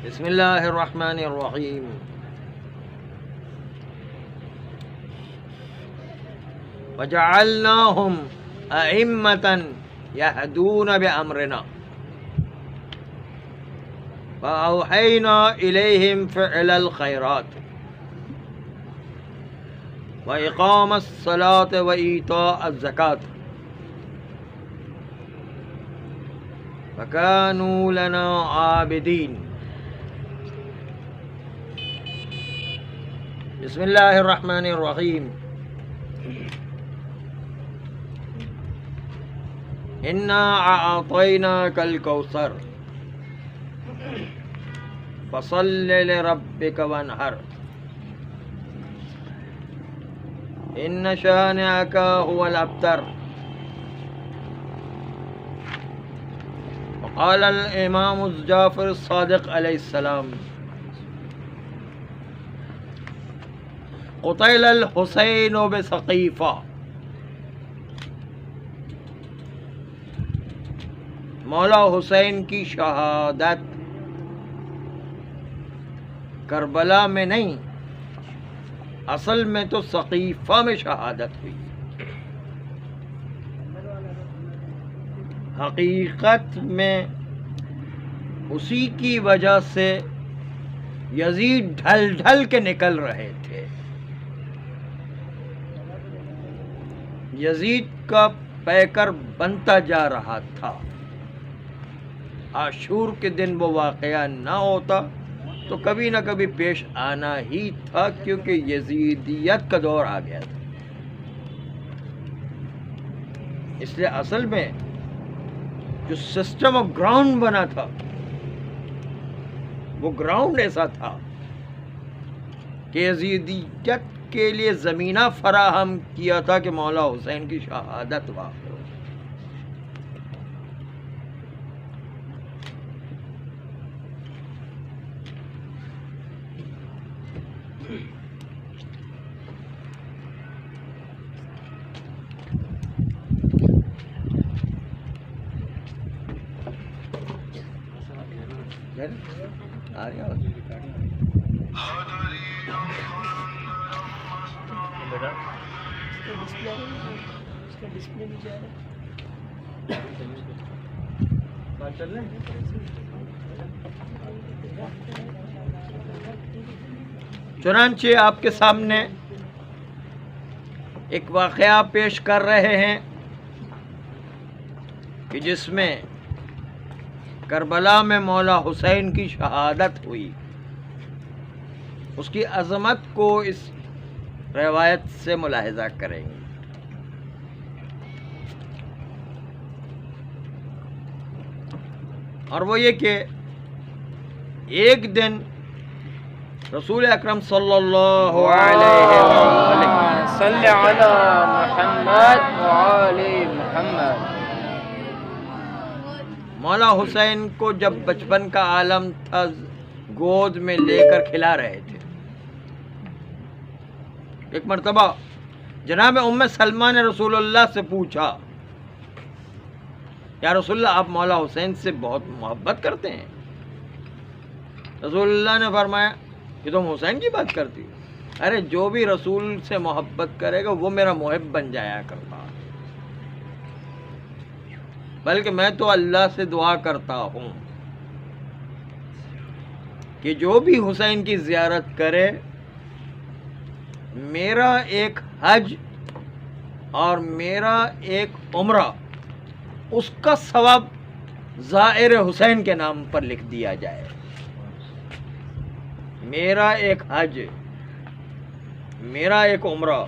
بسم اللہ الرحمن الرحیم. وجعلناہم ائمۃ یہدون بامرنا فاوحینا الیہم فعل الخیرات واقام الصلاۃ وایتاء الزکاۃ وَكَانُوا لَنَا عَابِدِينَ. بسم اللہ الرحمن الرحیم. اِنَّا أَعْطَيْنَاكَ الْكَوْثَرَ فَصَلِّ لِرَبِّكَ وَانْحَرْ إِنَّ شَانِئَكَ هُوَ الْأَبْتَرُ. قال الامام جعفر الصادق علیہ السلام: قتل الحسین بسقیفہ. مولا حسین کی شہادت کربلا میں نہیں، اصل میں تو سقیفہ میں شہادت ہوئی. حقیقت میں اسی کی وجہ سے یزید ڈھل ڈھل کے نکل رہے تھے. یزید کا پیکر بنتا جا رہا تھا. عاشور کے دن وہ واقعہ نہ ہوتا تو کبھی نہ کبھی پیش آنا ہی تھا، کیونکہ یزیدیت کا دور آ گیا تھا. اس لیے اصل میں جو سسٹم آف گراؤنڈ بنا تھا وہ گراؤنڈ ایسا تھا کہ یزیدیت کے لیے زمینہ فراہم کیا تھا کہ مولا حسین کی شہادت واقع ہو. چنانچہ آپ کے سامنے ایک واقعہ پیش کر رہے ہیں کہ جس میں کربلا میں مولا حسین کی شہادت ہوئی. اس کی عظمت کو اس روایت سے ملاحظہ کریں گے. اور وہ یہ کہ ایک دن رسول اکرم صلی اللہ علیہ وسلم صلی علی محمد وعلی محمد مولا حسین کو جب بچپن کا عالم تھا گود میں لے کر کھلا رہے تھے. ایک مرتبہ جناب ام سلمہ نے رسول اللہ سے پوچھا: یا رسول اللہ، آپ مولا حسین سے بہت محبت کرتے ہیں؟ رسول اللہ نے فرمایا کہ تم حسین کی بات کرتی ہو؟ ارے جو بھی رسول سے محبت کرے گا وہ میرا محب بن جایا کرتا. بلکہ میں تو اللہ سے دعا کرتا ہوں کہ جو بھی حسین کی زیارت کرے، میرا ایک حج اور میرا ایک عمرہ اس کا ثواب زائر حسین کے نام پر لکھ دیا جائے. میرا ایک حج، میرا ایک عمرہ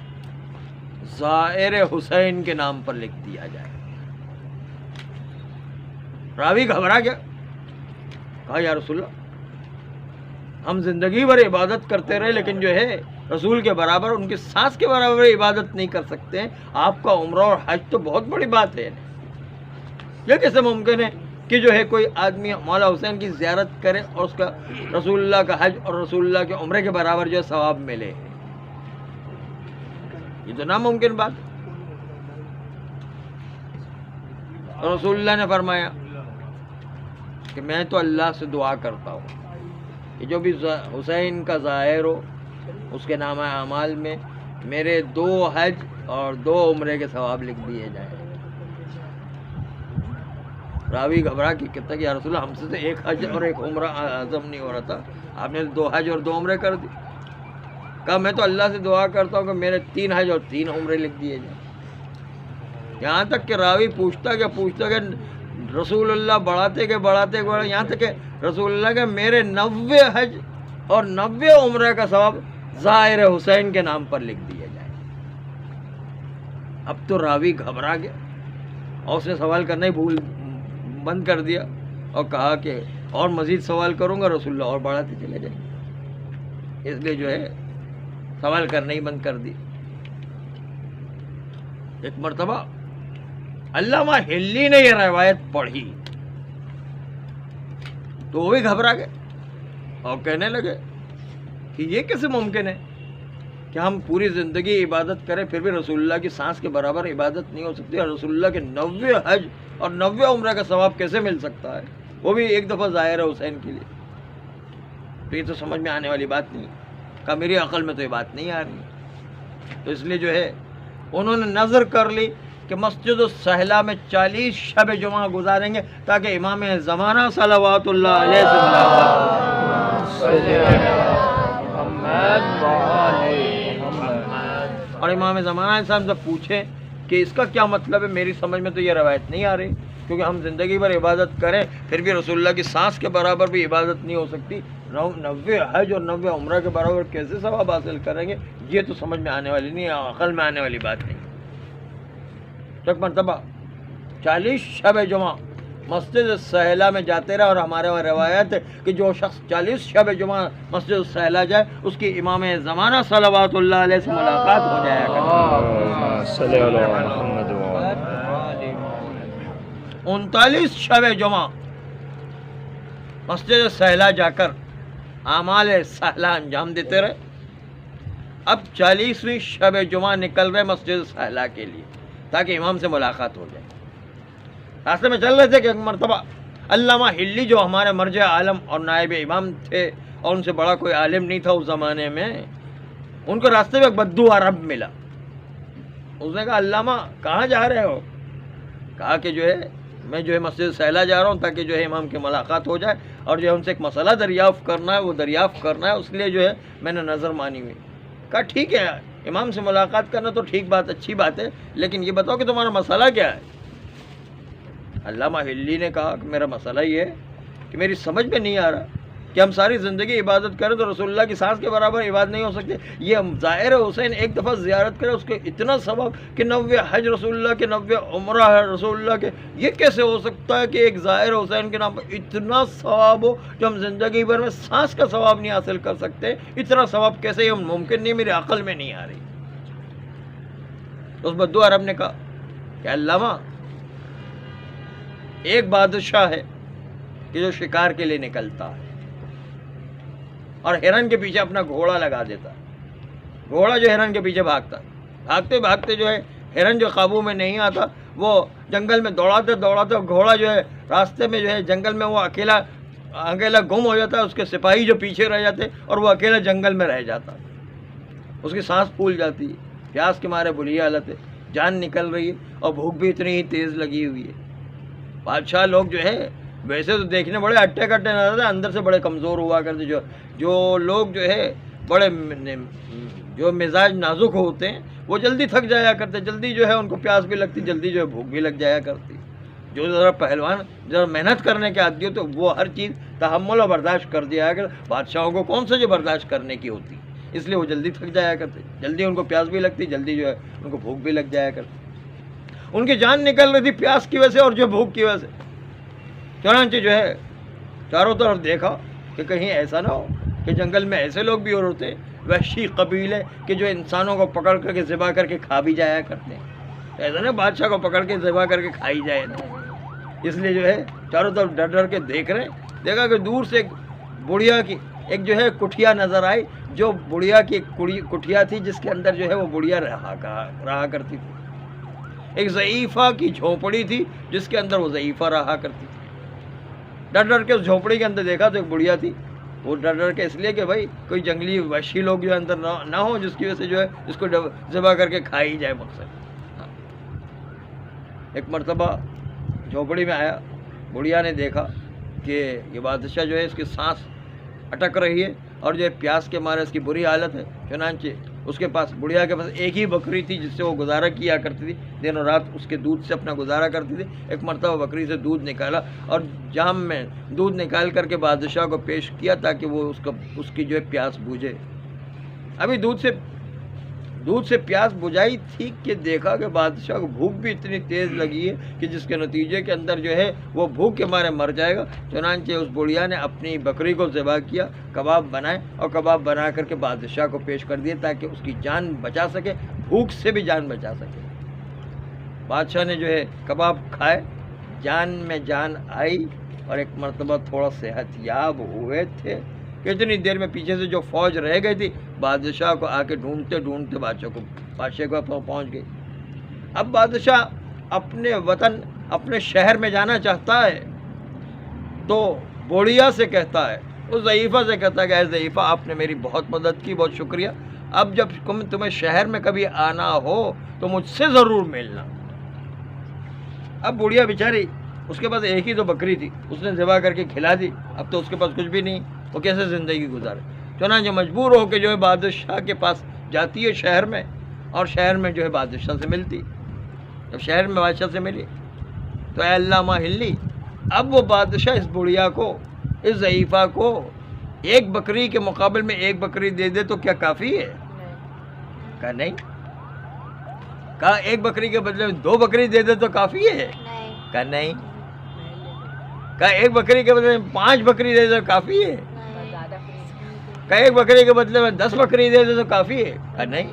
زائر حسین کے نام پر لکھ دیا جائے. راوی گھبرا گیا، کہا یا رسول اللہ، ہم زندگی بھر عبادت کرتے رہے لیکن جو ہے رسول کے برابر، ان کے سانس کے برابر عبادت نہیں کر سکتے ہیں. آپ کا عمرہ اور حج تو بہت بڑی بات ہے. یہ کیسے ممکن ہے کہ جو ہے کوئی آدمی مولا حسین کی زیارت کرے اور اس کا رسول اللہ کا حج اور رسول اللہ کے عمرے کے برابر جو ہے ثواب ملے؟ یہ تو ناممکن بات. رسول اللہ نے فرمایا کہ میں تو اللہ سے دعا کرتا ہوں کہ جو بھی حسین کا ظاہر ہو اس کے نامہ اعمال میں میرے 2 حج اور 2 عمرے کے ثواب لکھ دیے جائیں۔ راوی گھبرا کے کہتا کہ یا رسول اللہ ہم سے تو 1 حج اور 1 عمرہ ہضم نہیں ہو رہا تھا، آپ نے 2 حج اور 2 عمرے کر دی۔ کہا میں تو اللہ سے دعا کرتا ہوں کہ میرے 3 حج اور 3 عمرے لکھ دیے جائیں۔ یہاں تک کہ راوی پوچھتا کہ رسول اللہ بڑھاتے یہاں تک کہ رسول اللہ کے میرے 90 حج اور 90 عمرہ کا ثواب ظاہر حسین کے نام پر لکھ دیا جائے۔ اب تو راوی گھبرا گیا اور اس نے سوال کرنا ہی بند کر دیا اور کہا کہ اور مزید سوال کروں گا رسول اللہ اور بڑھاتے چلے جائیں، اس لیے جو ہے سوال کرنا ہی بند کر دی۔ ایک مرتبہ علامہ ہلی نے یہ روایت پڑھی تو وہ بھی گھبرا گئے اور کہنے لگے کہ یہ کیسے ممکن ہے کہ ہم پوری زندگی عبادت کریں پھر بھی رسول اللہ کی سانس کے برابر عبادت نہیں ہو سکتی، اور رسول اللہ کے 90 حج اور 90 عمرہ کا ثواب کیسے مل سکتا ہے، وہ بھی ایک دفعہ ظاہر حسین کے لیے؟ تو یہ تو سمجھ میں آنے والی بات نہیں، کہ میری عقل میں تو یہ بات نہیں آ رہی۔ تو اس لیے جو ہے انہوں نے نظر کر لی کہ مسجد السہلہ میں 40 شب جمعہ گزاریں گے تاکہ امام زمانہ صلوات اللہ علیہ سے اور امام زمانہ صاحب سے پوچھیں کہ اس کا کیا مطلب ہے، میری سمجھ میں تو یہ روایت نہیں آ رہی، کیونکہ ہم زندگی بھر عبادت کریں پھر بھی رسول اللہ کی سانس کے برابر بھی عبادت نہیں ہو سکتی، 90 حج اور 90 عمرہ کے برابر کیسے ثواب حاصل کریں گے؟ یہ تو سمجھ میں آنے والی نہیں، عقل میں آنے والی بات نہیں۔ ایک مرتبہ 40 شب جمعہ مسجد السہلہ میں جاتے رہے، اور ہمارے وہاں روایت ہے کہ جو شخص 40 شب جمعہ مسجد السہلہ جائے اس کی امام زمانہ صلوات اللہ علیہ سے ملاقات ہو جایا کرتی۔ 39 شب جمعہ مسجد السہلہ جا کر اعمال سہلہ انجام دیتے رہے۔ اب 40ویں شب جمعہ نکل رہے مسجد السہلہ کے لیے تاکہ امام سے ملاقات ہو جائے۔ راستے میں چل رہے تھے کہ ایک مرتبہ علامہ ہلی جو ہمارے مرجع عالم اور نائب امام تھے اور ان سے بڑا کوئی عالم نہیں تھا اس زمانے میں، ان کو راستے میں ایک بدو عرب ملا۔ اس نے کہا علامہ کہاں جا رہے ہو؟ کہا کہ جو ہے میں جو ہے مسجد سہلہ جا رہا ہوں تاکہ جو ہے امام کی ملاقات ہو جائے اور جو ہے ان سے ایک مسئلہ دریافت کرنا ہے، وہ دریافت کرنا ہے، اس لیے جو ہے میں نے نظر مانی ہوئی۔ کہا ٹھیک ہے، امام سے ملاقات کرنا تو ٹھیک بات، اچھی بات ہے، لیکن یہ بتاؤ کہ تمہارا مسئلہ کیا ہے؟ علامہ ہلی نے کہا کہ میرا مسئلہ یہ ہے کہ میری سمجھ میں نہیں آ رہا کہ ہم ساری زندگی عبادت کریں تو رسول اللہ کی سانس کے برابر عبادت نہیں ہو سکتی۔ یہ ہم ظاہر حسین ایک دفعہ زیارت کریں اس کے اتنا ثواب کہ 90 حج رسول اللہ کے، 90 عمرہ رسول اللہ کے، یہ کیسے ہو سکتا ہے کہ ایک ظاہر حسین کے نام پر اتنا ثواب ہو جو ہم زندگی بھر میں سانس کا ثواب نہیں حاصل کر سکتے؟ اتنا ثواب کیسے؟ یہ ممکن نہیں، میرے عقل میں نہیں آ رہی۔ اس بدو عرب نے کہا کہ علامہ ایک بادشاہ ہے کہ جو شکار کے لیے نکلتا ہے اور ہرن کے پیچھے اپنا گھوڑا لگا دیتا ہے، گھوڑا جو ہرن کے پیچھے بھاگتا، بھاگتے بھاگتے جو ہے ہرن جو قابو میں نہیں آتا، وہ جنگل میں دوڑاتے دوڑاتے گھوڑا جو ہے راستے میں جو ہے جنگل میں وہ اکیلا گم ہو جاتا ہے، اس کے سپاہی جو پیچھے رہ جاتے اور وہ اکیلا جنگل میں رہ جاتا، اس کی سانس پھول جاتی ہے، پیاس کے مارے بری حالت ہے، جان نکل رہی ہے اور بھوک بھی اتنی ہی تیز لگی ہوئی ہے۔ بادشاہ لوگ جو ہے ویسے تو دیکھنے بڑے اٹے کٹے نظر آتے، اندر سے بڑے کمزور ہوا کرتے، جو لوگ جو ہے بڑے جو مزاج نازک ہوتے ہیں وہ جلدی تھک جایا کرتے، جلدی جو ہے ان کو پیاس بھی لگتی، جلدی جو ہے بھوک بھی لگ جایا کرتی۔ جو ذرا پہلوان ذرا محنت کرنے کے عادی ہو تو وہ ہر چیز تحمل اور برداشت کر دیا کرتے، بادشاہوں کو کون سے جو برداشت کرنے کی ہوتی، اس لیے وہ جلدی تھک جایا کرتے، جلدی ان کو پیاس بھی لگتی، جلدی جو ہے ان کو بھوک بھی لگ جایا کرتی۔ ان کی جان نکل رہی تھی پیاس کی وجہ سے اور جو بھوک کی وجہ سے۔ چنانچہ جو ہے چاروں طرف دیکھا کہ کہیں ایسا نہ ہو کہ جنگل میں ایسے لوگ بھی اور ہوتے وحشی قبیلے کہ جو انسانوں کو پکڑ کر کے ذبح کر کے کھا بھی جایا کرتے ہیں، ایسا نہ بادشاہ کو پکڑ کے ذبح کر کے کھائی جائے نا۔ اس لیے جو ہے چاروں طرف ڈر ڈر کے دیکھ رہے ہیں۔ دیکھا کہ دور سے ایک بڑھیا کی ایک جو ہے کٹھیا نظر آئی، جو بڑھیا کی کٹھیا تھی جس کے اندر جو ہے وہ بڑھیا رہا کرتی تھی۔ ایک ضعیفہ کی جھونپڑی تھی جس کے اندر وہ ضعیفہ رہا کرتی تھی. ڈر ڈر کے اس جھونپڑی کے اندر دیکھا تو ایک بڑھیا تھی. وہ ڈر ڈر کے اس لیے کہ بھائی کوئی جنگلی وحشی لوگ جو اندر نہ ہوں جس کی وجہ سے جو ہے اس کو ذبح کر کے کھائی جائے مقصد. ایک مرتبہ جھونپڑی میں آیا, بڑھیا نے دیکھا کہ یہ بادشاہ جو ہے اس کی سانس اٹک رہی ہے اور جو ہے پیاس کے مارے اس کی بری حالت ہے. چنانچہ اس کے پاس, بڑھیا کے پاس ایک ہی بکری تھی جس سے وہ گزارا کیا کرتی تھی, دن و رات اس کے دودھ سے اپنا گزارا کرتی تھی. ایک مرتبہ بکری سے دودھ نکالا اور جام میں دودھ نکال کر کے بادشاہ کو پیش کیا تاکہ وہ اس کی جو ہے پیاس بجھے. ابھی دودھ سے پیاس بجھائی تھی کہ دیکھا کہ بادشاہ کو بھوک بھی اتنی تیز لگی ہے کہ جس کے نتیجے کے اندر جو ہے وہ بھوک کے مارے مر جائے گا. چنانچہ اس بڑھیا نے اپنی بکری کو ذبح کیا, کباب بنائے اور کباب بنا کر کے بادشاہ کو پیش کر دیے تاکہ اس کی جان بچا سکے, بھوک سے بھی جان بچا سکے. بادشاہ نے جو ہے کباب کھائے, جان میں جان آئی اور ایک مرتبہ تھوڑا صحت یاب ہوئے تھے کہ اتنی دیر میں پیچھے سے جو فوج رہ گئی تھی بادشاہ کو آ کے ڈھونڈتے ڈھونڈتے بادشاہ کو پہنچ گئی. اب بادشاہ اپنے وطن اپنے شہر میں جانا چاہتا ہے تو بوڑھیا سے کہتا ہے, اس ضعیفہ سے کہتا ہے کہ اے ضعیفہ آپ نے میری بہت مدد کی, بہت شکریہ. اب جب تمہیں شہر میں کبھی آنا ہو تو مجھ سے ضرور ملنا. اب بوڑھیا بیچاری, اس کے پاس ایک ہی تو بکری تھی, اس نے ذبح کر کے کھلا دی. اب تو اس کے پاس کچھ بھی نہیں, وہ کیسے زندگی گزارے. چنانچہ مجبور ہو کے جو ہے بادشاہ کے پاس جاتی ہے شہر میں, اور شہر میں جو ہے بادشاہ سے ملتی. جب شہر میں بادشاہ سے ملی تو اے علامہ ہلی, اب وہ بادشاہ اس بڑھیا کو, اس ضعیفہ کو ایک بکری کے مقابل میں ایک بکری دے دے تو کیا کافی ہے؟ کہا نہیں. کہا ایک بکری کے بدلے میں 2 بکری دے دے تو کافی ہے؟ کہا نہیں. کہا ایک بکری کے بدلے میں 5 بکری دے دے تو کافی ہے؟ کہا ایک بکری کے بدلے میں 10 بکری دے دے تو کافی ہے؟ کہا نہیں.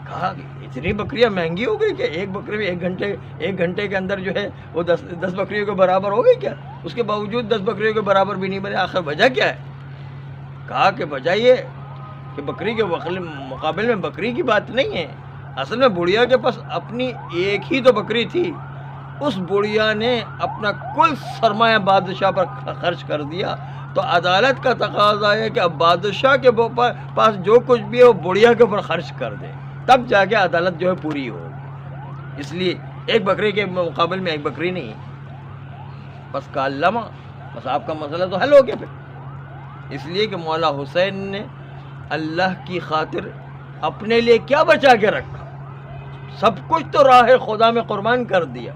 کہا اتنی بکریاں مہنگی ہو گئی کہ ایک بکری میں ایک گھنٹے کے اندر جو ہے وہ 10 بکریوں کے برابر ہو گئی کیا؟ اس کے باوجود 10 بکریوں کے برابر بھی نہیں بنے. آخر وجہ کیا ہے؟ کہا کہ وجہ یہ کہ بکری کے مقابل میں بکری کی بات نہیں ہے. اصل میں بڑھیا کے پاس اپنی ایک ہی تو بکری تھی. اس بڑھیا نے اپنا کل سرمایہ بادشاہ پر خرچ کر دیا. تو عدالت کا تقاضا ہے کہ اب بادشاہ کے پاس جو کچھ بھی ہے وہ بڑھیا کے اوپر خرچ کر دے, تب جا کے عدالت جو ہے پوری ہو. اس لیے ایک بکری کے مقابل میں ایک بکری نہیں. بس کا علامہ, بس آپ کا مسئلہ تو حل ہو گیا. پھر اس لیے کہ مولا حسین نے اللہ کی خاطر اپنے لیے کیا بچا کے رکھا, سب کچھ تو راہ خدا میں قربان کر دیا.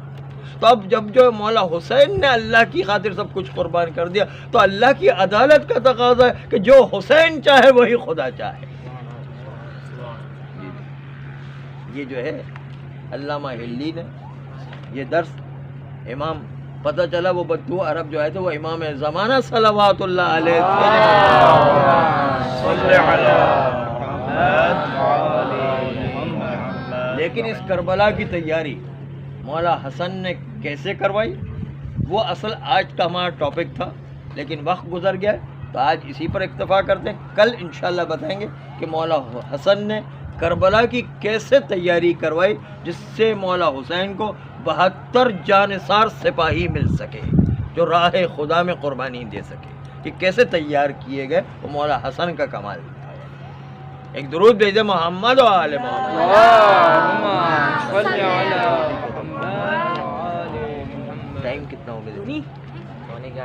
تو اب جب جو مولا حسین نے اللہ کی خاطر سب کچھ قربان کر دیا تو اللہ کی عدالت کا تقاضا ہے کہ جو حسین چاہے وہی خدا چاہے. یہ جو ہے علامہ ہلی نے یہ درس, امام پتہ چلا وہ بدو عرب جو ہے تو وہ امام زمانہ صلوات اللہ علیہ لیکن اس کربلا کی تیاری مولا حسن نے کیسے کروائی وہ اصل آج کا ہمارا ٹاپک تھا, لیکن وقت گزر گیا تو آج اسی پر اکتفا کرتے ہیں. کل انشاءاللہ بتائیں گے کہ مولا حسن نے کربلا کی کیسے تیاری کروائی جس سے مولا حسین کو 72 جانثار سپاہی مل سکے جو راہ خدا میں قربانی دے سکے. کہ کیسے تیار کیے گئے وہ مولا حسن کا کمال تھا. ایک درود بھیجے محمد و آل محمد. ٹائم کتنا ہو گیا؟